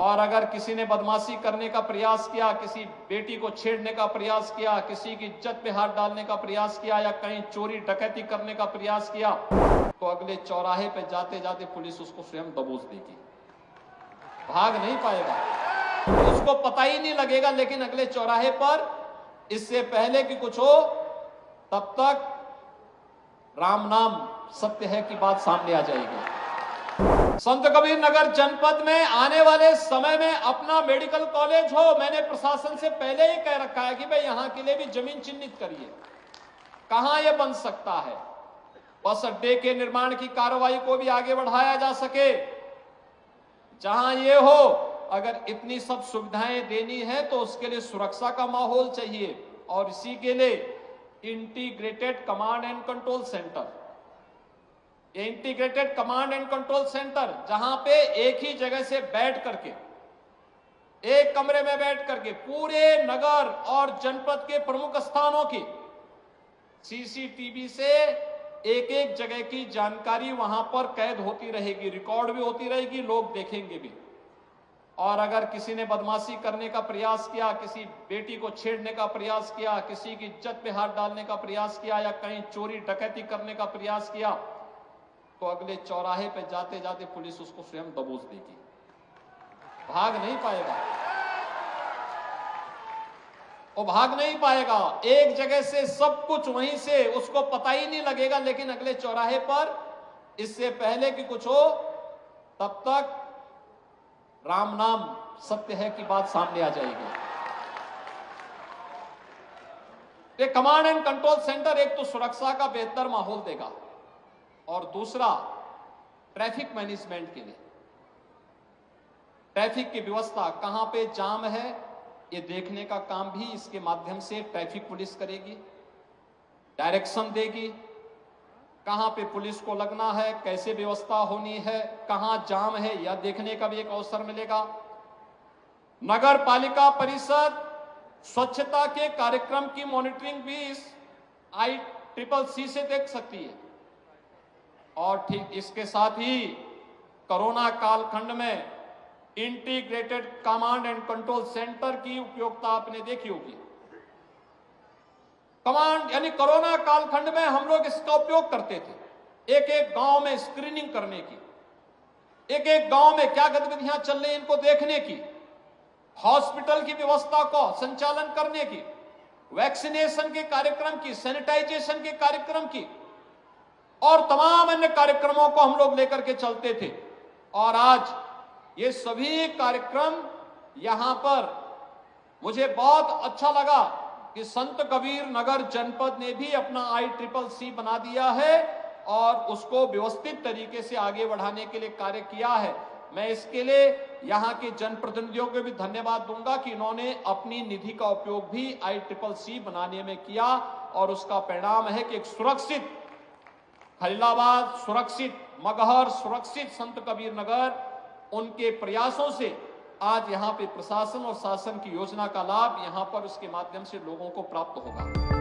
और अगर किसी ने बदमाशी करने का प्रयास किया, किसी बेटी को छेड़ने का प्रयास किया, किसी की इज्जत पे हाथ डालने का प्रयास किया या कहीं चोरी डकैती करने का प्रयास किया, तो अगले चौराहे पे जाते जाते पुलिस उसको स्वयं दबोच देगी। भाग नहीं पाएगा, तो उसको पता ही नहीं लगेगा, लेकिन अगले चौराहे पर इससे पहले कि कुछ हो तब तक राम नाम सत्य है की बात सामने आ जाएगी। संत कबीर नगर जनपद में आने वाले समय में अपना मेडिकल कॉलेज हो, मैंने प्रशासन से पहले ही कह रखा है कि भाई यहां के लिए भी जमीन चिन्हित करिए, कहां यह बन सकता है। बस अड्डे के निर्माण की कार्रवाई को भी आगे बढ़ाया जा सके, जहां ये हो। अगर इतनी सब सुविधाएं देनी है तो उसके लिए सुरक्षा का माहौल चाहिए, और इसी के लिए integrated command and control centre, integrated command and control centre, जहां पे एक ही जगह से बैठ करके, एक कमरे में बैठ करके पूरे नगर और जनपद के प्रमुख स्थानों की सीसीटीवी से एक एक जगह की जानकारी वहां पर कैद होती रहेगी, रिकॉर्ड भी होती रहेगी, लोग देखेंगे भी। और अगर किसी ने बदमाशी करने का प्रयास किया, किसी बेटी को छेड़ने का प्रयास किया, किसी की इज्जत पे हाथ डालने का प्रयास किया या कहीं चोरी डकैती करने का प्रयास किया, तो अगले चौराहे पे जाते जाते पुलिस उसको स्वयं दबोच देगी। भाग नहीं पाएगा, वो भाग नहीं पाएगा। एक जगह से सब कुछ वहीं से उसको पता ही नहीं लगेगा, लेकिन अगले चौराहे पर इससे पहले कि कुछ हो तब तक राम नाम सत्य है की बात सामने आ जाएगी। ये कमांड एंड कंट्रोल सेंटर एक तो सुरक्षा का बेहतर माहौल देगा, और दूसरा ट्रैफिक मैनेजमेंट के लिए, ट्रैफिक की व्यवस्था कहां पे जाम है ये देखने का काम भी इसके माध्यम से ट्रैफिक पुलिस करेगी, डायरेक्शन देगी, कहां पे पुलिस को लगना है, कैसे व्यवस्था होनी है, कहां जाम है यह देखने का भी एक अवसर मिलेगा। नगर पालिका परिषद स्वच्छता के कार्यक्रम की मॉनिटरिंग भी इस ICCC से देख सकती है। और ठीक इसके साथ ही कोरोना कालखंड में integrated command and control centre की उपयोगिता आपने देखी होगी। कमांड यानी कोरोना कालखंड में हम लोग इसका उपयोग करते थे, एक एक गांव में स्क्रीनिंग करने की, एक एक गांव में क्या गतिविधियां चल रही इनको देखने की, हॉस्पिटल की व्यवस्था को संचालन करने की, वैक्सीनेशन के कार्यक्रम की, सैनिटाइजेशन के कार्यक्रम की, और तमाम अन्य कार्यक्रमों को हम लोग लेकर के चलते थे। और आज ये सभी कार्यक्रम यहां पर मुझे बहुत अच्छा लगा कि संत कबीर नगर जनपद ने भी अपना ICCC बना दिया है और उसको व्यवस्थित तरीके से आगे बढ़ाने के लिए कार्य किया है। मैं इसके लिए यहां के जनप्रतिनिधियों को भी धन्यवाद दूंगा कि इन्होंने अपनी निधि का उपयोग भी ICCC बनाने में किया, और उसका परिणाम है कि एक सुरक्षित खलीलाबाद, सुरक्षित मगहर, सुरक्षित संत कबीर नगर, उनके प्रयासों से आज यहाँ पे प्रशासन और शासन की योजना का लाभ यहाँ पर उसके माध्यम से लोगों को प्राप्त होगा।